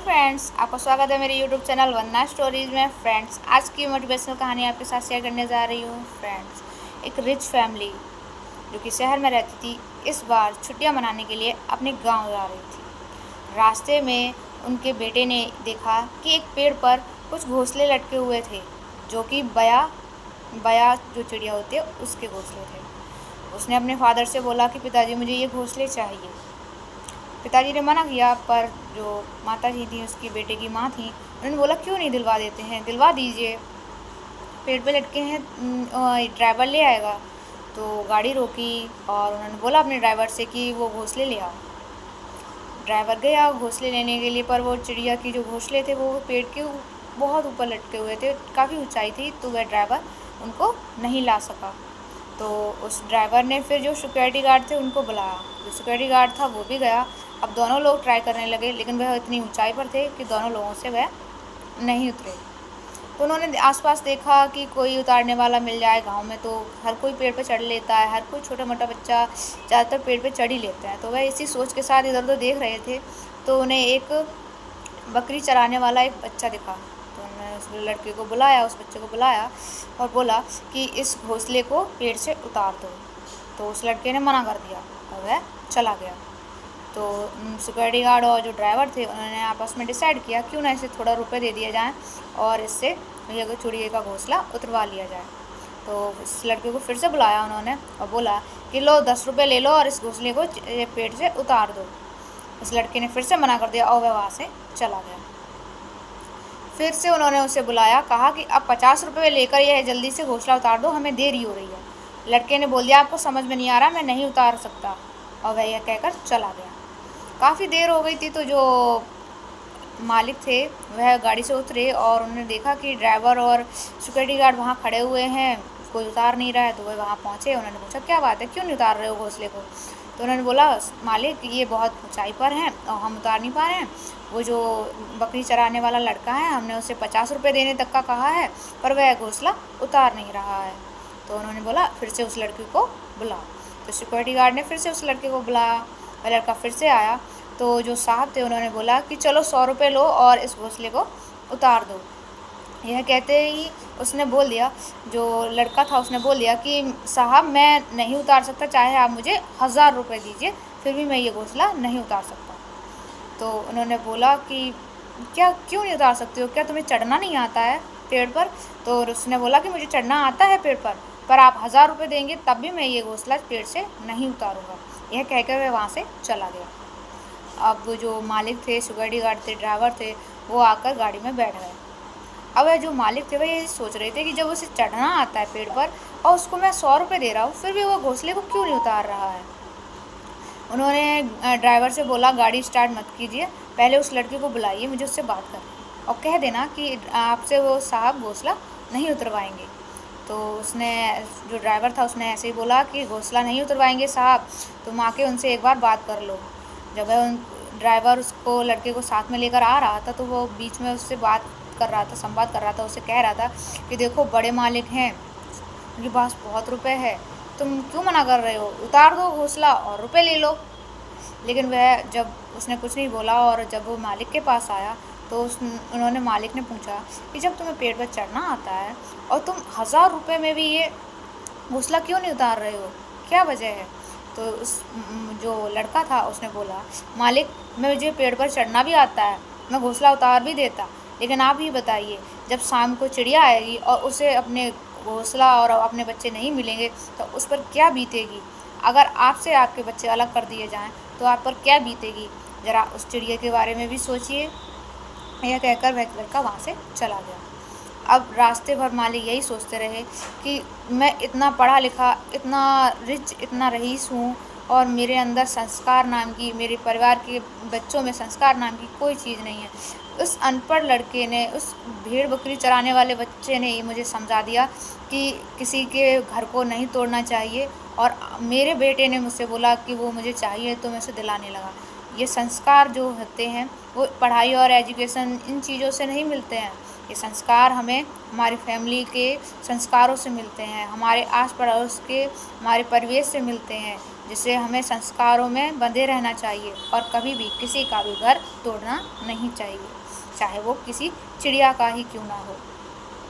Friends, आपका स्वागत है मेरे यूट्यूब चैनल वंदना स्टोरीज में। फ्रेंड्स, आज की मोटिवेशनल कहानी आपके साथ शेयर करने जा रही हूँ। फ्रेंड्स, एक रिच फैमिली जो कि शहर में रहती थी, इस बार छुट्टियाँ मनाने के लिए अपने गांव जा रही थी। रास्ते में उनके बेटे ने देखा कि एक पेड़ पर कुछ घोंसले लटके हुए थे, जो कि बया बया जो चिड़िया होती है उसके घोंसले थे। उसने अपने फादर से बोला कि पिताजी, मुझे ये घोंसले चाहिए। पिताजी ने मना किया, पर जो माता जी थी, उसकी बेटे की माँ थी, उन्होंने बोला क्यों नहीं दिलवा देते हैं, दिलवा दीजिए, पेड़ पे लटके हैं, ड्राइवर ले आएगा। तो गाड़ी रोकी और उन्होंने बोला अपने ड्राइवर से कि वो घोंसले ले आओ। ड्राइवर गया घोंसले लेने के लिए, पर वो चिड़िया की जो घोंसले थे वो पेड़ के बहुत ऊपर लटके हुए थे, काफ़ी ऊंचाई थी, तो वह ड्राइवर उनको नहीं ला सका। तो उस ड्राइवर ने फिर जो सिक्योरिटी गार्ड थे उनको बुलाया। जो सिक्योरिटी गार्ड था वो भी गया। अब दोनों लोग ट्राई करने लगे, लेकिन वह इतनी ऊंचाई पर थे कि दोनों लोगों से वह नहीं उतरे। तो उन्होंने आसपास देखा कि कोई उतारने वाला मिल जाए। गांव में तो हर कोई पेड़ पर चढ़ लेता है, हर कोई छोटा मोटा बच्चा ज़्यादातर पेड़ पर चढ़ ही लेता है। तो वह इसी सोच के साथ इधर उधर देख रहे थे, तो उन्हें एक बकरी चराने वाला एक बच्चा दिखा। तो उन्होंने उस लड़के को बुलाया, उस बच्चे को बुलाया और बोला कि इस घोंसले को पेड़ से उतार दो। तो उस लड़के ने मना कर दिया और वह चला गया। तो सिक्योरिटी गार्ड और जो ड्राइवर थे उन्होंने आपस में डिसाइड किया क्यों ना इसे थोड़ा रुपए दे दिया जाए और इससे ये चिड़िया का घोंसला उतरवा लिया जाए। तो इस लड़के को फिर से बुलाया उन्होंने और बोला कि लो 10 रुपये ले लो और इस घोंसले को पेड़ से उतार दो। उस लड़के ने फिर से मना कर दिया और वह वहाँ से चला गया। फिर से उन्होंने उसे बुलाया, कहा कि अब 50 रुपये लेकर यह जल्दी से घोंसला उतार दो, हमें देरी हो रही है। लड़के ने बोल दिया आपको समझ में नहीं आ रहा, मैं नहीं उतार सकता, और वह यह कहकर चला गया। काफ़ी देर हो गई थी, तो जो मालिक थे वह गाड़ी से उतरे और उन्होंने देखा कि ड्राइवर और सिक्योरिटी गार्ड वहाँ खड़े हुए हैं, कोई उतार नहीं रहा है। तो वह वहाँ पहुँचे, उन्होंने पूछा क्या बात है, क्यों नहीं उतार रहे हो घोंसले को। तो उन्होंने बोला मालिक ये बहुत ऊंचाई पर हैं और हम उतार नहीं पा रहे हैं। वो जो बकरी चराने वाला लड़का है, हमने उसे 50 रुपये देने तक का कहा है, पर वह घोंसला उतार नहीं रहा है। तो उन्होंने बोला फिर से उस लड़के को बुलाओ। तो सिक्योरिटी गार्ड ने फिर से उस लड़के को बुलाया, वह लड़का फिर से आया। तो जो साहब थे उन्होंने बोला कि चलो 100 रुपये लो और इस घोंसले को उतार दो। यह कहते ही उसने बोल दिया, जो लड़का था उसने बोल दिया कि साहब मैं नहीं उतार सकता, चाहे आप मुझे 1000 रुपये दीजिए, फिर भी मैं ये घोंसला नहीं उतार सकता। तो उन्होंने बोला कि क्या क्यों नहीं उतार सकते हो, क्या तुम्हें चढ़ना नहीं आता है पेड़ पर। तो उसने बोला कि मुझे चढ़ना आता है पेड़ पर आप 1000 रुपये देंगे तब भी मैं ये घोंसला पेड़ से नहीं उतारूँगा। यह कहकर वह वहाँ से चला गया। अब वो जो मालिक थे, सिक्योरिटी गार्ड थे, ड्राइवर थे, वो आकर गाड़ी में बैठ गए। अब वह जो मालिक थे वह ये सोच रहे थे कि जब उसे चढ़ना आता है पेड़ पर और उसको मैं 100 रुपये दे रहा हूँ, फिर भी वो घोंसले को क्यों नहीं उतार रहा है। उन्होंने ड्राइवर से बोला गाड़ी स्टार्ट मत कीजिए, पहले उस लड़के को बुलाइए, मुझे उससे बात करनी है, और कह देना कि आपसे वो साहब घोंसला नहीं उतरवाएंगे। तो उसने जो ड्राइवर था उसने ऐसे ही बोला कि घोंसला नहीं उतरवाएंगे साहब, तुम आके उनसे एक बार बात कर लो। जब वह ड्राइवर उसको लड़के को साथ में लेकर आ रहा था, तो वो बीच में उससे बात कर रहा था, संवाद कर रहा था, उससे कह रहा था कि देखो बड़े मालिक हैं, उनके पास बहुत रुपए है, तुम क्यों मना कर रहे हो, उतार दो घोंसला और रुपए ले लो। लेकिन वह जब उसने कुछ नहीं बोला और जब वो मालिक के पास आया तो उन्होंने मालिक ने पूछा कि जब तुम्हें पेड़ पर चढ़ना आता है और तुम 1000 रुपये में भी ये घोंसला क्यों नहीं उतार रहे हो, क्या वजह है। तो उस जो लड़का था उसने बोला मालिक मुझे पेड़ पर चढ़ना भी आता है, मैं घोंसला उतार भी देता, लेकिन आप ही बताइए जब शाम को चिड़िया आएगी और उसे अपने घोंसला और अपने बच्चे नहीं मिलेंगे तो उस पर क्या बीतेगी। अगर आपसे आपके बच्चे अलग कर दिए जाएं तो आप पर क्या बीतेगी, ज़रा उस चिड़िया के बारे में भी सोचिए। यह कहकर वह लड़का वहाँ से चला गया। अब रास्ते भर मालिक यही सोचते रहे कि मैं इतना पढ़ा लिखा, इतना रिच, इतना रईस हूँ और मेरे अंदर संस्कार नाम की, मेरे परिवार के बच्चों में संस्कार नाम की कोई चीज़ नहीं है। उस अनपढ़ लड़के ने, उस भेड़ बकरी चराने वाले बच्चे ने ये मुझे समझा दिया कि किसी के घर को नहीं तोड़ना चाहिए, और मेरे बेटे ने मुझसे बोला कि वो मुझे चाहिए तो मैं उसे दिलाने लगा। ये संस्कार जो होते हैं वो पढ़ाई और एजुकेशन इन चीज़ों से नहीं मिलते हैं। ये संस्कार हमें हमारी फैमिली के संस्कारों से मिलते हैं, हमारे आस पड़ोस के, हमारे परिवेश से मिलते हैं। जिससे हमें संस्कारों में बंधे रहना चाहिए और कभी भी किसी का भी घर तोड़ना नहीं चाहिए, चाहे वो किसी चिड़िया का ही क्यों ना हो।